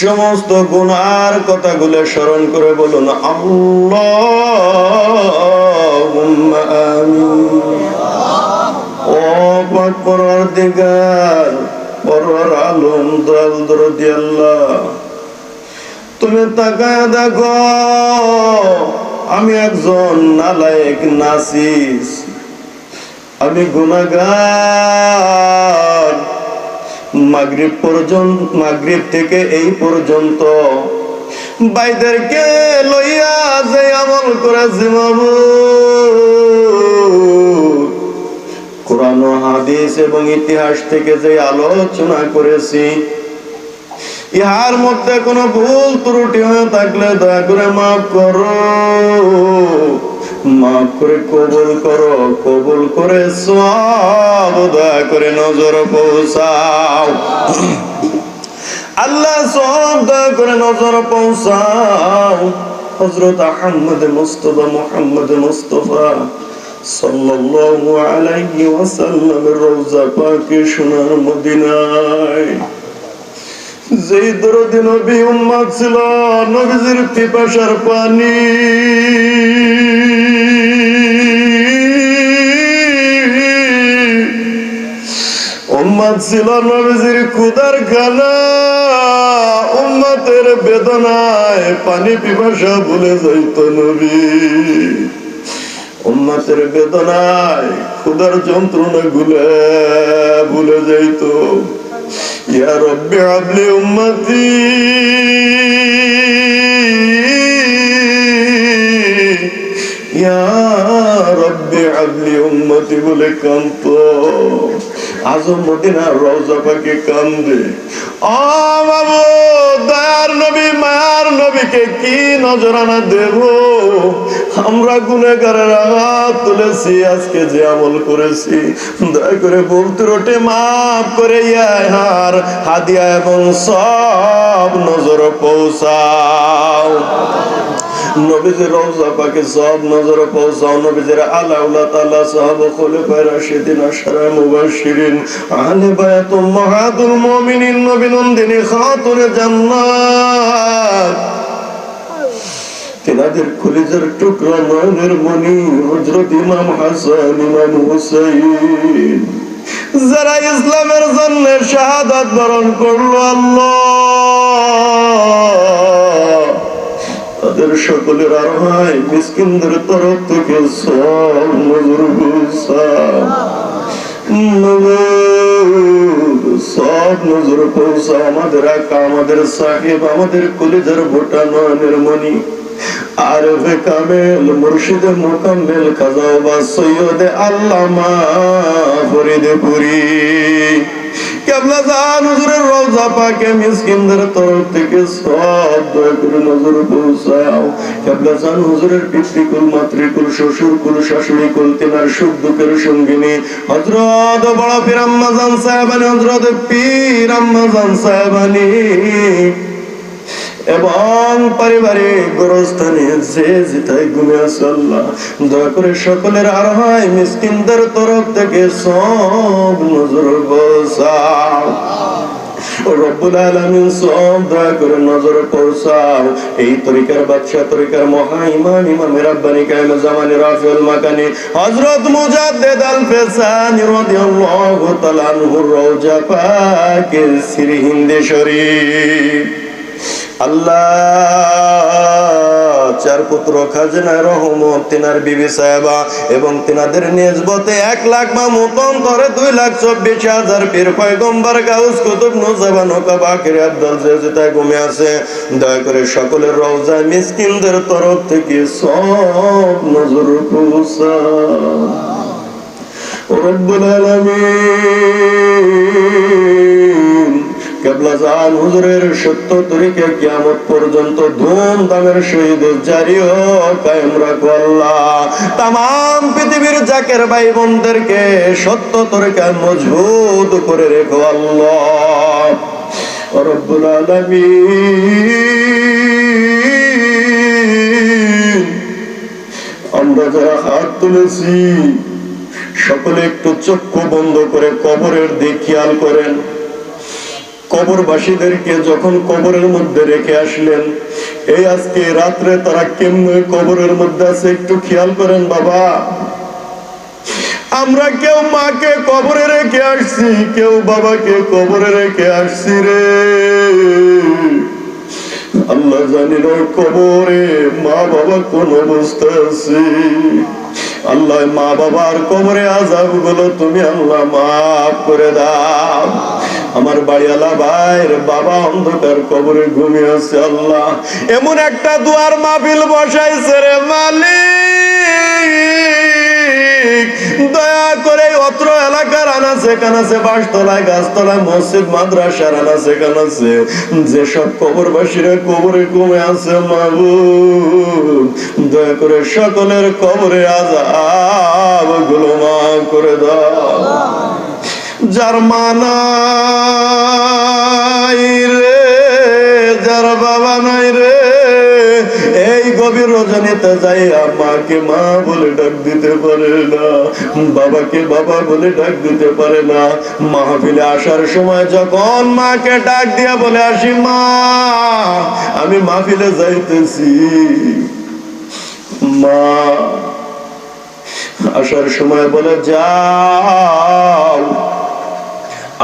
সমস্ত গুনার কথাগুলো স্মরণ করে বলুন আল্লাহুম্মা আমিন। ও পাক পরওয়ারদিগার, পরওয়ার আলম, দয়াল দরদি আল্লাহ, তুমি তাকায় দেখো আমি একজন নালায়েক নাসিস, আমি গুনাহগার। মাগরিব থেকে এই পর্যন্ত ভাইদেরকে লইয়া যে আমল করেছি মাবুদ, কোরআন ও হাদিস এবং ইতিহাস থেকে যে আলোচনা করেছি, ইহার মধ্যে কোনো ভুল ত্রুটি হয়ে থাকলে দয়া করে মাফ করো, মাফ করে কবুল করো, কবুল করে সওয়াব দয়া করে নজর পৌঁছাও। আল্লাহ সওয়াব দয়া করে নজর পৌঁছাও। হযরত আহমদ মুস্তাফা মুহাম্মদ মুস্তাফা সাল্লাল্লাহু আলাইহি ওয়াসাল্লামের রওজা পাকে সোনার মদিনায় যেই দরদি নবী উম্মত ছিল, নবীজির পিপাসার পানি উম্মত ছিল, নবীজির ক্ষুধার খানা, উম্মতের বেদনায় পানি পিপাসা ভুলে যাইত নবী, উম্মতের বেদনায় ক্ষুধার যন্ত্রণা ভুলে যাইত। ইয়া রব্বি হাবলি উম্মতি, ইয়া রব্বি হাবলি উম্মতি বলে কাঁদতো। আজও মদিনার রওজা পাকে কান্দে। ও মাবুদ, দয়ার নবী মায়ার নবীকে কি নজরানা দেব? আমরা গুনাহগারের হাত তুলেছি, আজকে যে আমল করেছি দয়া করে ভুল ত্রুটি মাফ করে ইহার হাদিয়া এবং সব নজর পৌঁছাও। নবীজির রওজা পাকে সব নজর পৌঁছাও। নবীজির আলাউলা তাআলা সাহাবা খোলাফায়ে রাশিদিন আশরা মুবাশশিরিন আহলে বায়াত উম্মাহাতুল মুমিনিন নবী নন্দিনী খাতুনে জান্নাত, তিনাদের কলিজার টুকরা নয়নের মণি হযরত ইমাম হাসান ইমাম হুসাইন, যারা ইসলামের জন্য শাহাদাত বরণ করলো, আল্লাহ তাদের সকলের আরহায় মিসকিনদের তরফ থেকে সব নজর পৌঁছাও, সব নজর পৌঁছাও। আমাদের আকা, আমাদের সাহেব, আমাদের কলিজার বোটা নয়নের মণি আরফে কামেল মুর্শিদে মুকাম্মেল খাজা বা সৈয়দ আল্লামা ফরিদে পুরি কেবলা জান হুজুরের রওজা পাকে মিসকিনদের তরফ থেকে সব দয়া করে নজর পৌঁছাও। কেবলা জান হুজুরের পিতৃকুল মাতৃকুল শ্বশুরকুল শাশুড়িকুল তিনার সুখ দুঃখের সঙ্গিনী হযরত বড় পীর আম্মা জান সাহেবানী, হযরত পীর আম্মা জান সাহেবানী এবং পারিবারিক গোরস্থানে যে যেথায় ঘুমে আছে আল্লাহ দয়া করে সকলের আরহায় মিসকিনদের তরফ থেকে সব নজর পৌঁছাও। রব্বুল আলামিন সব দয়া করে নজর পৌঁছাও। এই তরিকার বাদশা, তরিকার মহা ইমাম, ইমামে রাব্বানি কায়েম জামানি রাফিউল মাকানি হযরত মুজাদ্দিদ আল ফেসানি রাদিয়াল্লাহু তাআলা আনহুর রওজা পাকে শ্রী হিন্দে শরীফ আল্লাহ চার পুত্র খাজনা রহমত, তিনার বিবি সাহেবা এবং তিনাদের নিসবতে 1 লাখ মামুত অন্তরে 2,24,000 পীর পয়গম্বর গাউস কুতুব নুজবান ওকাব আখির আব্দুল যেতায় ঘুমে আছে দয়া করে সকলের রওজায় মিসকিনদের তরফ থেকে সব নজর পৌঁছাও। রব্বুল আলামিন কেবলা জান হুজুরের সত্য তরিকা কিয়ামত পর্যন্ত ধুমধামের সহিত জারি ও কায়েম রাখো আল্লাহ। তামাম পৃথিবীর জাকের ভাই বোনদেরকে সত্য তরিকায় মজবুত করে রেখো আল্লাহ। রব্বুল আলামিন আমরা যারা হাত তুলেছি সকলে একটু চক্ষু বন্ধ করে কবরের দিকে খেয়াল করেন। কবরবাসীদেরকে যখন কবরের মধ্যে রেখে আসলেন, এই আজকে রাত্রে তারা কেমনে কবরের মধ্যে আছে একটু খেয়াল করেন বাবা। আমরা কেউ মাকে কবরে রেখে আসছি, কেউ বাবাকে কবরে রেখে আসছি রে। আল্লাহ জানি না কবরে মা বাবা কোন অবস্থায় আছে। আল্লাহ মা বাবার কবরে আযাব গুলো তুমি আল্লাহ মাফ করে দাও। আমার বাড়িওয়ালা ভাইয়ের বাবা অন্ধকার কবরে ঘুমিয়ে আছে, আল্লাহ এমন একটা দুয়ার মাহফিল বসাইছে রে মালিক, দয়া করে অত্র এলাকার আনাচে কানাচে, বাসতলায় গাছতলায়, মসজিদ মাদ্রাসার আনাচে কানাচে যেসব কবরবাসীরা কবরে ঘুমিয়ে আছে মাবুদ, দয়া করে সকলের কবরে আযাব গুলো মাফ করে দাও। যার মা নাই রে, যার বাবা নাই রে, এই গভীর রজনীতে যাই মাকে মা বলে ডাক দিতে পারে না, বাবাকে বাবা বলে ডাক দিতে পারে না। মাহফিলে আসার সময় যখন মাকে ডাক দিয়া বলে আসি, মা আমি মাহফিলে যাইতেছি, মা আসার সময় বলে যাও,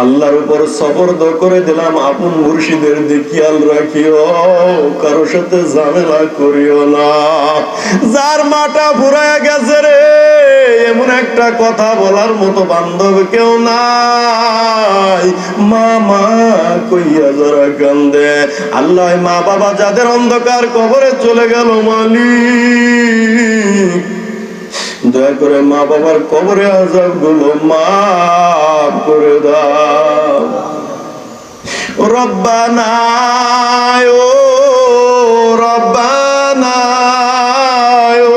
আল্লাহর উপর সবর্দ করে দিলাম, আপন মুর্শিদের দিকে খেয়াল রাখিও, কারোর সাথে ঝামেলা করিও না। যার মাটা ফুরাইয়া গেছে রে, এমন একটা কথা বলার মতো বান্ধব কেউ নাই, মা মা কইয়া যারা কান্দে। আল্লাহ মা বাবা যাদের অন্ধকার কবরে চলে গেল মালিক, দয়া করে মা বাবার কবরে আযাব গুলো মাফ করে দাও। রব্বানা ও রব্বানা ও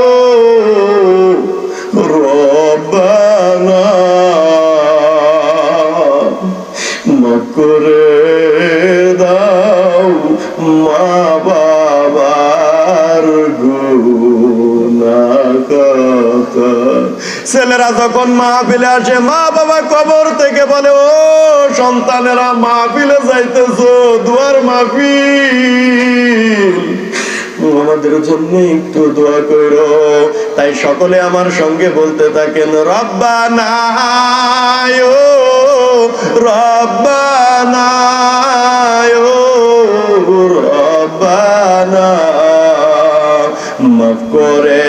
রব্বানা, মাফ করে দাও মা বাবার গুনাহ। ছেলেরা যখন মাহফিলে আসে, মা বাবা কবর থেকে বলে, ও সন্তানেরা মাহফিলে যাইতেছো, দুয়ার মাহফিল, আমাদের জন্য একটু দোয়া করো। তাই সকলে আমার সঙ্গে বলতে থাকেন, রব্বানা ও রব্বানা ও রব্বানা, মাফ করে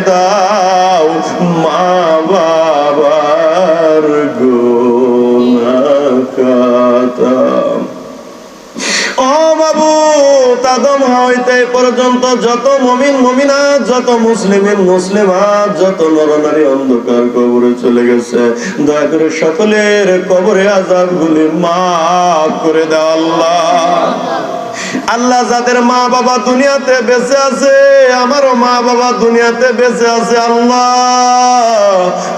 দাও মা বাবার গুনাহ খাতা। ও মাবুদ, আদম হইতে পর্যন্ত যত মুমিন মুমিনাত, যত মুসলিমিন মুসলিমাত, যত নরনারী অন্ধকার কবরে চলে গেছে, দয়া করে সকলের কবরে আযাব গুলি মাফ করে দাও আল্লাহ। আল্লাহ যাদের মা বাবা দুনিয়াতে বেঁচে আছে, আমারও মা বাবা দুনিয়াতে বেঁচে আছে, আল্লাহ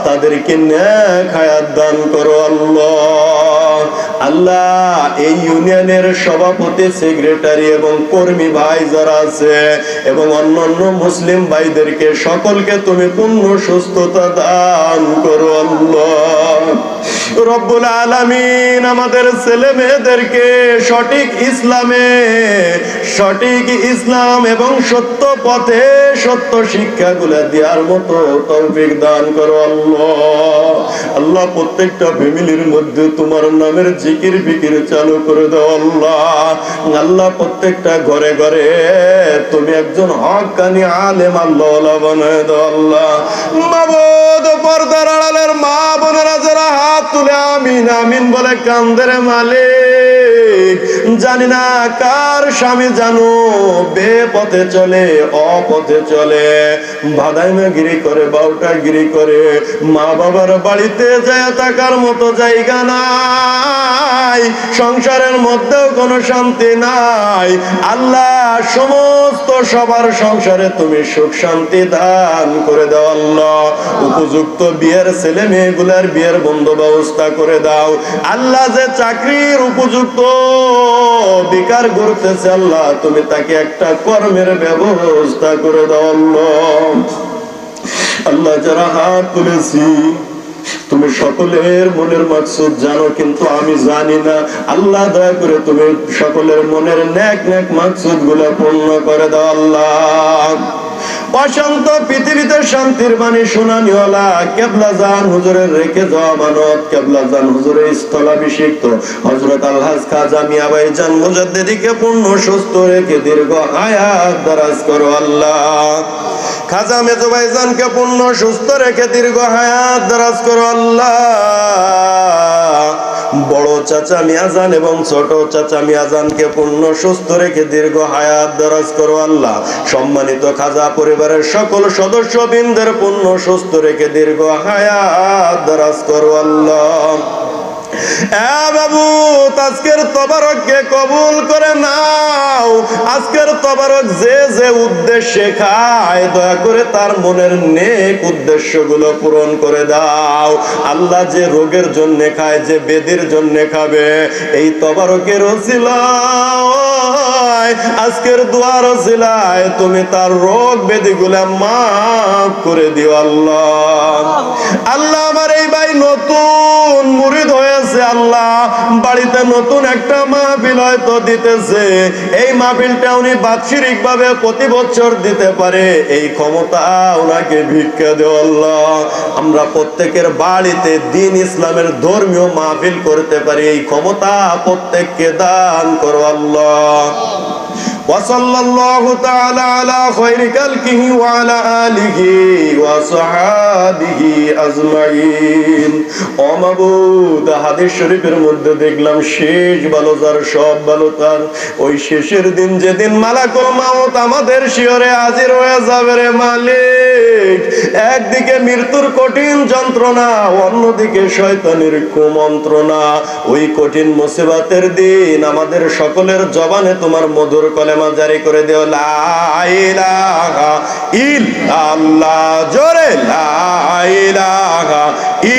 তাদেরকে নেক হায়াত দান করো আল্লাহ। আল্লাহ এই ইউনিয়নের সভাপতি, সেক্রেটারি এবং কর্মী ভাই যারা আছে এবং অন্যান্য মুসলিম ভাইদেরকে সকলকে তুমি পূর্ণ সুস্থতা দান করো আল্লাহ। রব্বুল আলামিন আমাদের ছেলে মেয়েদেরকে সঠিক ইসলাম এবং সত্য পথে সত্য শিক্ষাগুলো দেওয়ার মতো তৌফিক দান করো আল্লাহ। আল্লাহ প্রত্যেকটা ফ্যামিলির মধ্যে তোমার নামের জিকির ফিকির চালু করে দাও আল্লাহ। আল্লাহ প্রত্যেকটা ঘরে ঘরে তুমি একজন হক্কানি আলেম আল্লাহ বানায় দাও আল্লাহ। মাবুদ, পর্দার আড়ালের মা বোনেরা যারা হাত তুলে আমিন আমিন বলে কান্দের মালিক, জানি না কার স্বামী জানো বেপথে চলে, অপথে চলে, বাদাইমা গিরি করে, বাউটা গিরি করে, মা বাবার বাড়িতে যায় থাকার মতো জায়গা নাই, সংসারের মধ্যেও কোনো শান্তি নাই। আল্লাহ সমস্ত সবার সংসারে তুমি সুখ শান্তি দান করে দাও আল্লাহ। উপযুক্ত বিয়ের ছেলে মেয়েগুলার বিয়ের বন্ধ ব্যবস্থা করে দাও আল্লাহ। যে চাকরির উপযুক্ত বেকার করতেছে আল্লাহ, তুমি তাকে একটা কর্মের ব্যবস্থা করে দাও আল্লাহ। আল্লাহ যারা হাত তুলেছি তুমি সকলের মনের মাকসুদ জানো, কিন্তু আমি জানি না। আল্লাহ দয়া করে তুমি সকলের মনের নেক নেক মাকসুদ গুলা পূর্ণ করে দাও আল্লাহ। অশান্ত পৃথিবীতে শান্তির বাণী শোনানিওয়ালা কেবলাজান হুজুরের রেখে যাওয়া মানত, কেবলাজান হুজুরের স্থলাভিষিক্ত হযরত আলহাজ খাজা মিয়া ভাইজান মুজাদ্দিদীকে পূর্ণ সুস্থ রেখে দীর্ঘ হায়াত দারাজ করো আল্লাহ। খাজা মেজো ভাইজানকে পূর্ণ সুস্থ রেখে দীর্ঘ হায়াত দারাজ করো আল্লাহ। বড় চাচা মিয়াজান এবং ছোট চাচা মিয়াজানকে পূর্ণ সুস্থ রেখে দীর্ঘ হায়াত দারাজ করো আল্লাহ। সম্মানিত খাজা পরিবারের সকল সদস্যবৃন্দের পূর্ণ সুস্থ রেখে দীর্ঘ হায়াত দারাজ করো আল্লাহ। বাবু আজকের তবারককে কবুল করে নাও। আজকের তবারক যে যে উদ্দেশ্যে খায় দয়া করে তার মনের নেক উদ্দেশ্যগুলো পূরণ করে দাও আল্লাহ। যে রোগের জন্য খায়, যে বেদির জন্য খাবে, এই তবারকের ওসিলায় আজকের দুয়ার ওসিলায় তুমি তার রোগ বেদিগুলা মাফ করে দিও আল্লাহ। আল্লাহ আমার এই ভাই নতুন মুরিদ হয়েছে আল্লাহ, বাড়িতে নতুন একটা মাহফিল হয়তো দিতেছে, এই মাহফিলটা উনি বাৎসরিক ভাবে প্রতি বছর দিতে পারে, এই ক্ষমতা ওনাকে ভিক্ষা দেও আল্লাহ। আমরা প্রত্যেকের বাড়িতে দ্বীন ইসলামের ধর্মীয় মাহফিল করতে পারি, এই ক্ষমতা প্রত্যেককে দান করো আল্লাহ। وصلى الله تعالى على خير خلقه وعلى آله وصحابه أجمعين। ও মাবুদ, হাদিস শরীফের মধ্যে দেখলাম শেষ ভালো যার সব ভালো তার। ওই শেষের দিন যেদিন মালাকুল মাউত আমাদের শিয়রে হাজির হয়ে যাবে রে মালিক, একদিকে মৃত্যুর কঠিন যন্ত্রণা, অন্যদিকে শয়তানের কুমন্ত্রণা। ওই কঠিন মুসিবতের দিন আমাদের সকলের জবানে তোমার মধুর কলেমা জারি করে দেও, লা ইলাহা ইল্লাল্লাহ। জোরে লা ইলাহা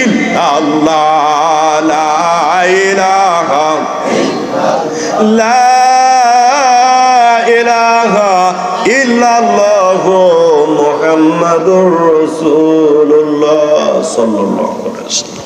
ইল্লাল্লাহ, লা ইলাহা লা ইলাহা ইল্লাল্লাহ মুহাম্মাদুর রাসূলুল্লাহ সাল্লাল্লাহু আলাইহি ওয়াসাল্লাম।